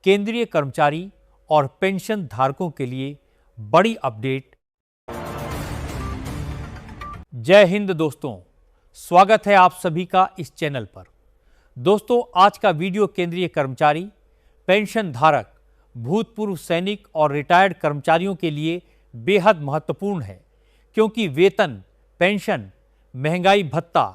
केंद्रीय कर्मचारी और पेंशन धारकों के लिए बड़ी अपडेट। जय हिंद दोस्तों, स्वागत है आप सभी का इस चैनल पर। दोस्तों, आज का वीडियो केंद्रीय कर्मचारी, पेंशन धारक, भूतपूर्व सैनिक और रिटायर्ड कर्मचारियों के लिए बेहद महत्वपूर्ण है, क्योंकि वेतन, पेंशन, महंगाई भत्ता,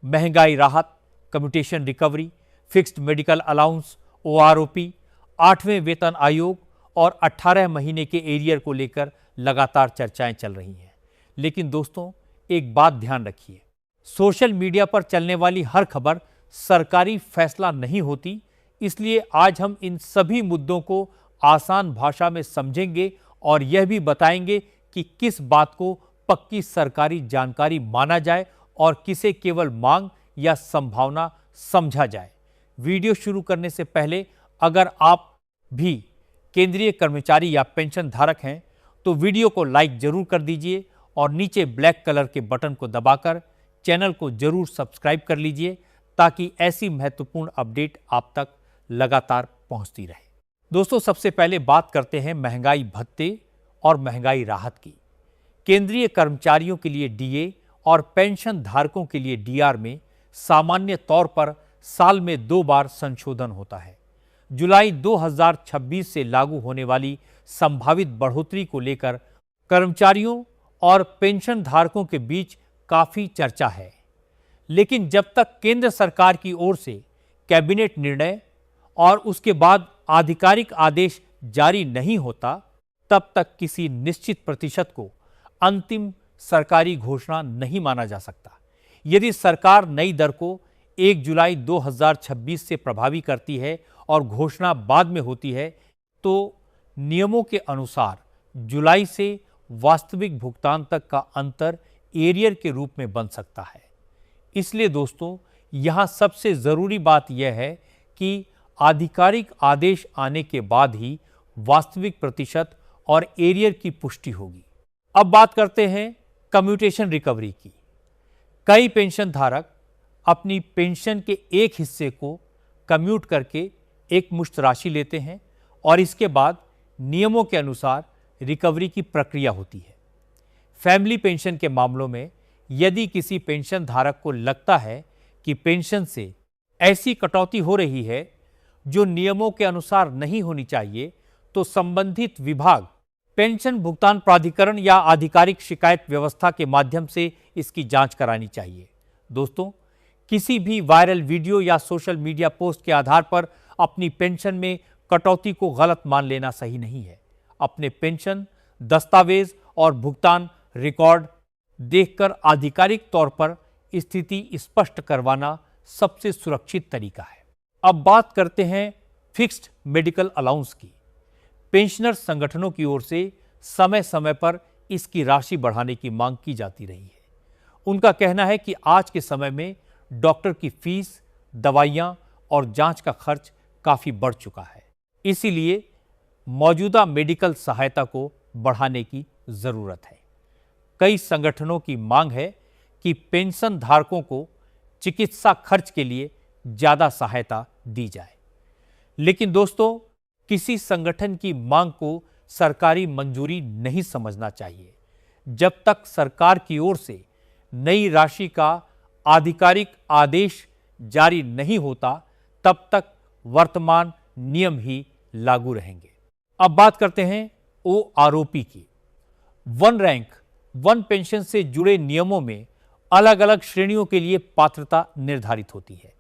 महंगाई राहत, commutation recovery, fixed medical allowance, OROP, 8वें वेतन आयोग और 18 महीने के एरियर को लेकर लगातार चर्चाएं चल रही हैं। लेकिन दोस्तों, एक बात ध्यान रखिए, सोशल मीडिया पर चलने वाली हर खबर सरकारी फैसला नहीं होती, इसलिए आज हम इन सभी मुद्दों को आसान भाषा में समझेंगे और यह भी बताएंगे कि किस बात को पक्की सरकारी जानकारी माना जाए और किसे केवल मांग या संभावना समझा जाए। वीडियो शुरू करने से पहले अगर आप भी केंद्रीय कर्मचारी या पेंशन धारक हैं तो वीडियो को लाइक जरूर कर दीजिए और नीचे ब्लैक कलर के बटन को दबाकर चैनल को जरूर सब्सक्राइब कर लीजिए, ताकि ऐसी महत्वपूर्ण अपडेट आप तक लगातार पहुंचती रहे। दोस्तों, सबसे पहले बात करते हैं महंगाई भत्ते और महंगाई राहत की। केंद्रीय कर्मचारियों के लिए डीए और पेंशन धारकों के लिए डीआर में सामान्य तौर पर साल में 2 बार संशोधन होता है। जुलाई 2026 से लागू होने वाली संभावित बढ़ोतरी को लेकर कर्मचारियों और पेंशन धारकों के बीच काफी चर्चा है, लेकिन जब तक केंद्र सरकार की ओर से कैबिनेट निर्णय और उसके बाद आधिकारिक आदेश जारी नहीं होता, तब तक किसी निश्चित प्रतिशत को अंतिम सरकारी घोषणा नहीं माना जा सकता। यदि सरकार नई दर को 1 जुलाई 2026 से प्रभावी करती है और घोषणा बाद में होती है, तो नियमों के अनुसार जुलाई से वास्तविक भुगतान तक का अंतर एरियर के रूप में बन सकता है। इसलिए दोस्तों, यहाँ सबसे ज़रूरी बात यह है कि आधिकारिक आदेश आने के बाद ही वास्तविक प्रतिशत और एरियर की पुष्टि होगी। अब बात करते हैं कम्यूटेशन रिकवरी की। कई पेंशन धारक अपनी पेंशन के एक हिस्से को कम्यूट करके एक मुश्त राशि लेते हैं और इसके बाद नियमों के अनुसार रिकवरी की प्रक्रिया होती है। फैमिली पेंशन के मामलों में यदि किसी पेंशन धारक को लगता है कि पेंशन से ऐसी कटौती हो रही है जो नियमों के अनुसार नहीं होनी चाहिए, तो संबंधित विभाग पेंशन भुगतान प्राधिकरण या आधिकारिक शिकायत व्यवस्था के माध्यम से इसकी जांच करानी चाहिए। दोस्तों, किसी भी वायरल वीडियो या सोशल मीडिया पोस्ट के आधार पर अपनी पेंशन में कटौती को गलत मान लेना सही नहीं है। अपने पेंशन दस्तावेज और भुगतान रिकॉर्ड देखकर आधिकारिक तौर पर स्थिति स्पष्ट करवाना सबसे सुरक्षित तरीका है। अब बात करते हैं फिक्स्ड मेडिकल अलाउंस की। पेंशनर संगठनों की ओर से समय समय पर इसकी राशि बढ़ाने की मांग की जाती रही है। उनका कहना है कि आज के समय में डॉक्टर की फीस, दवाइयां और जांच का खर्च काफी बढ़ चुका है, इसीलिए मौजूदा मेडिकल सहायता को बढ़ाने की जरूरत है। कई संगठनों की मांग है कि पेंशन धारकों को चिकित्सा खर्च के लिए ज्यादा सहायता दी जाए। लेकिन दोस्तों, किसी संगठन की मांग को सरकारी मंजूरी नहीं समझना चाहिए। जब तक सरकार की ओर से नई राशि का आधिकारिक आदेश जारी नहीं होता, तब तक वर्तमान नियम ही लागू रहेंगे। अब बात करते हैं ओआरओपी की। वन रैंक वन पेंशन से जुड़े नियमों में अलग अलग श्रेणियों के लिए पात्रता निर्धारित होती है।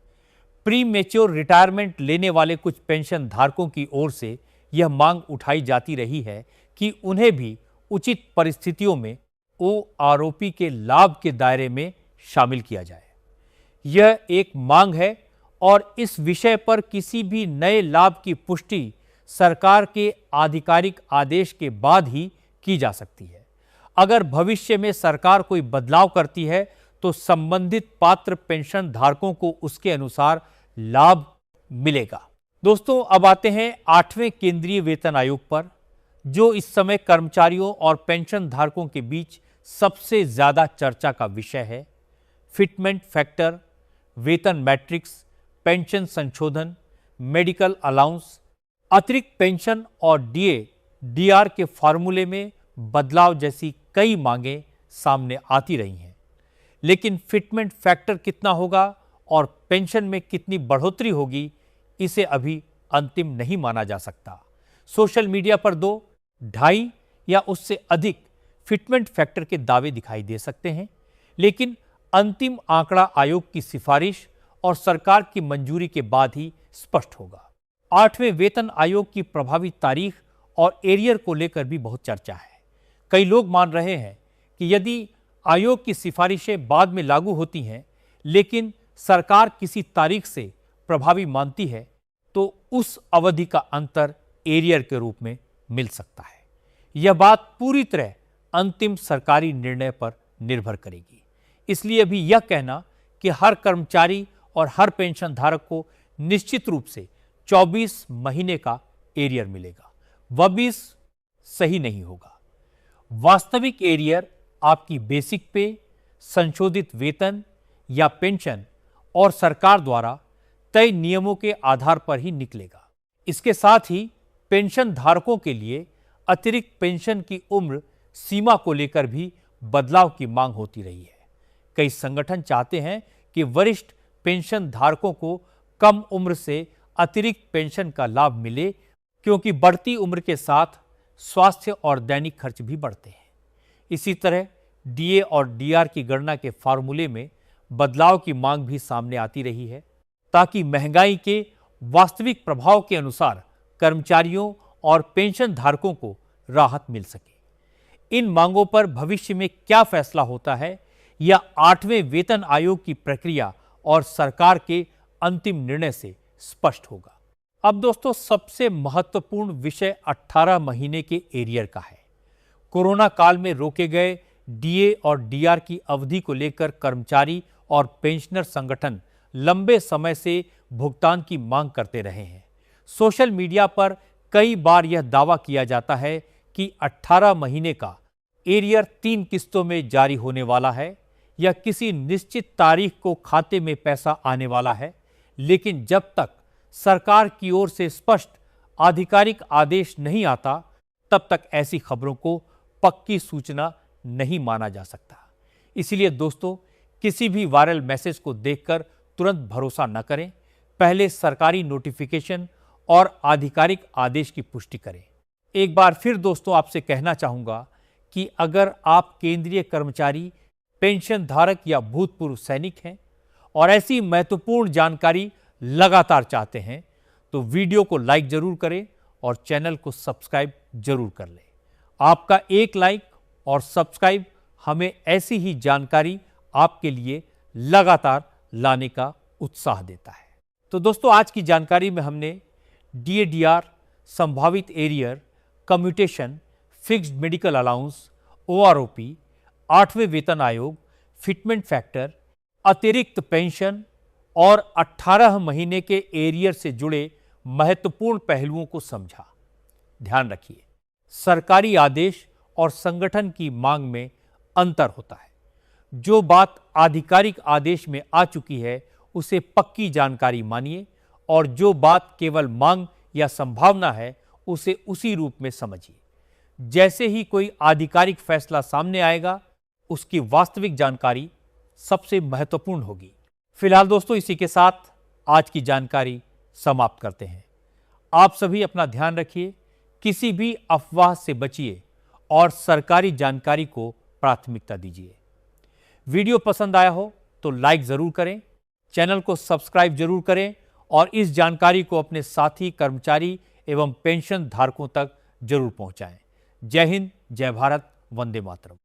प्री मेच्योर रिटायरमेंट लेने वाले कुछ पेंशन धारकों की ओर से यह मांग उठाई जाती रही है कि उन्हें भी उचित परिस्थितियों में ओआरओपी के लाभ के दायरे में शामिल किया जाए। यह एक मांग है और इस विषय पर किसी भी नए लाभ की पुष्टि सरकार के आधिकारिक आदेश के बाद ही की जा सकती है। अगर भविष्य में सरकार कोई बदलाव करती है तो संबंधित पात्र पेंशन धारकों को उसके अनुसार लाभ मिलेगा। दोस्तों, अब आते हैं 8वें केंद्रीय वेतन आयोग पर, जो इस समय कर्मचारियों और पेंशन धारकों के बीच सबसे ज्यादा चर्चा का विषय है। फिटमेंट फैक्टर, वेतन मैट्रिक्स, पेंशन संशोधन, मेडिकल अलाउंस, अतिरिक्त पेंशन और डीए, डीआर के फॉर्मूले में बदलाव जैसी कई मांगें सामने आती रही हैं, लेकिन फिटमेंट फैक्टर कितना होगा और पेंशन में कितनी बढ़ोतरी होगी, इसे अभी अंतिम नहीं माना जा सकता। सोशल मीडिया पर 2, 2.5 या उससे अधिक फिटमेंट फैक्टर के दावे दिखाई दे सकते हैं, लेकिन अंतिम आंकड़ा आयोग की सिफारिश और सरकार की मंजूरी के बाद ही स्पष्ट होगा। 8वें वेतन आयोग की प्रभावी तारीख और एरियर को लेकर भी बहुत चर्चा है। कई लोग मान रहे हैं कि यदि आयोग की सिफारिशें बाद में लागू होती हैं, लेकिन सरकार किसी तारीख से प्रभावी मानती है, तो उस अवधि का अंतर एरियर के रूप में मिल सकता है। यह बात पूरी तरह अंतिम सरकारी निर्णय पर निर्भर करेगी। इसलिए अभी यह कहना कि हर कर्मचारी और हर पेंशन धारक को निश्चित रूप से 24 महीने का एरियर मिलेगा, वह भी सही नहीं होगा। वास्तविक एरियर आपकी बेसिक पे, संशोधित वेतन या पेंशन और सरकार द्वारा तय नियमों के आधार पर ही निकलेगा। इसके साथ ही पेंशन धारकों के लिए अतिरिक्त पेंशन की उम्र सीमा को लेकर भी बदलाव की मांग होती रही है। कई संगठन चाहते हैं कि वरिष्ठ पेंशन धारकों को कम उम्र से अतिरिक्त पेंशन का लाभ मिले, क्योंकि बढ़ती उम्र के साथ स्वास्थ्य और दैनिक खर्च भी बढ़ते हैं। इसी तरह डीए और डीआर की गणना के फार्मूले में बदलाव की मांग भी सामने आती रही है, ताकि महंगाई के वास्तविक प्रभाव के अनुसार कर्मचारियों और पेंशन धारकों को राहत मिल सके। इन मांगों पर भविष्य में क्या फैसला होता है, या 8वें वेतन आयोग की प्रक्रिया और सरकार के अंतिम निर्णय से स्पष्ट होगा। अब दोस्तों, सबसे महत्वपूर्ण विषय 18 महीने के एरियर का है। कोरोना काल में रोके गए डीए और डीआर की अवधि को लेकर कर्मचारी और पेंशनर संगठन लंबे समय से भुगतान की मांग करते रहे हैं। सोशल मीडिया पर कई बार यह दावा किया जाता है कि 18 महीने का एरियर 3 किस्तों में जारी होने वाला है, या किसी निश्चित तारीख को खाते में पैसा आने वाला है, लेकिन जब तक सरकार की ओर से स्पष्ट आधिकारिक आदेश नहीं आता, तब तक ऐसी खबरों को पक्की सूचना नहीं माना जा सकता। इसलिए दोस्तों, किसी भी वायरल मैसेज को देखकर तुरंत भरोसा न करें। पहले सरकारी नोटिफिकेशन और आधिकारिक आदेश की पुष्टि करें। एक बार फिर दोस्तों, आपसे कहना चाहूँगा कि अगर आप केंद्रीय कर्मचारी, पेंशन धारक या भूतपूर्व सैनिक हैं और ऐसी महत्वपूर्ण जानकारी लगातार चाहते हैं, तो वीडियो को लाइक जरूर करें और चैनल को सब्सक्राइब जरूर कर लें। आपका एक लाइक और सब्सक्राइब हमें ऐसी ही जानकारी आपके लिए लगातार लाने का उत्साह देता है। तो दोस्तों, आज की जानकारी में हमने डीए-डीआर, संभावित arrear, commutation, fixed medical allowance, OROP, 8वें वेतन आयोग, फिटमेंट फैक्टर, अतिरिक्त पेंशन और 18 महीने के एरियर से जुड़े महत्वपूर्ण पहलुओं को समझा। ध्यान रखिए, सरकारी आदेश और संगठन की मांग में अंतर होता है। जो बात आधिकारिक आदेश में आ चुकी है, उसे पक्की जानकारी मानिए, और जो बात केवल मांग या संभावना है, उसे उसी रूप में समझिए। जैसे ही कोई आधिकारिक फैसला सामने आएगा, उसकी वास्तविक जानकारी सबसे महत्वपूर्ण होगी। फिलहाल दोस्तों, इसी के साथ आज की जानकारी समाप्त करते हैं। आप सभी अपना ध्यान रखिए, किसी भी अफवाह से बचिए और सरकारी जानकारी को प्राथमिकता दीजिए। वीडियो पसंद आया हो तो लाइक जरूर करें, चैनल को सब्सक्राइब जरूर करें और इस जानकारी को अपने साथी, कर्मचारी एवं पेंशन धारकों तक जरूर पहुंचाएं। जय हिंद, जय भारत, वंदे मातरम।